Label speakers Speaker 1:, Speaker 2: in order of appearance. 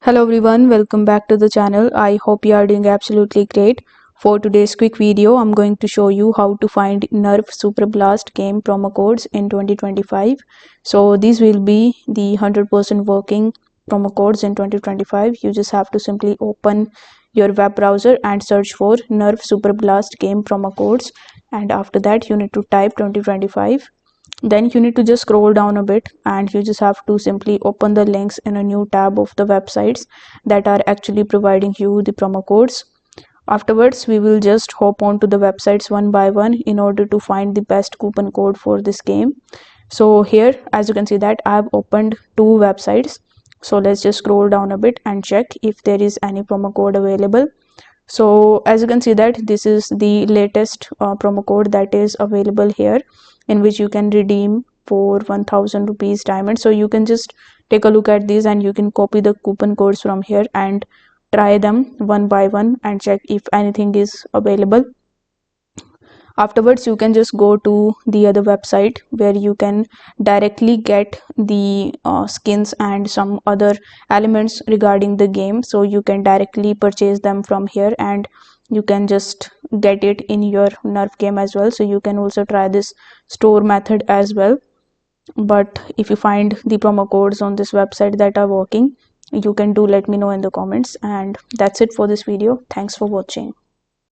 Speaker 1: Hello everyone, welcome back to the channel. I hope you are doing absolutely great. For today's quick video, I'm going to show you how to find Nerf Superblast game promo codes in 2025. So these will be the 100% working promo codes in 2025. You just have to simply open your web browser and search for Nerf Superblast game promo codes, and after that you need to type 2025. Then you need to just scroll down a bit and you just have to simply open the links in a new tab of the websites that are actually providing you the promo codes. Afterwards, we will just hop on to the websites one by one in order to find the best coupon code for this game. So here, as you can see that I have opened two websites. So let's just scroll down a bit and check if there is any promo code available. So as you can see that this is the latest promo code that is available here, in which you can redeem for 1000 rupees diamond. So you can just take a look at these and you can copy the coupon codes from here and try them one by one and check if anything is available. Afterwards, you can just go to the other website where you can directly get the skins and some other elements regarding the game. So you can directly purchase them from here and you can just get it in your Nerf game as well. So you can also try this store method as well. But if you find the promo codes on this website that are working, you can do let me know in the comments. And that's it for this video. Thanks for watching.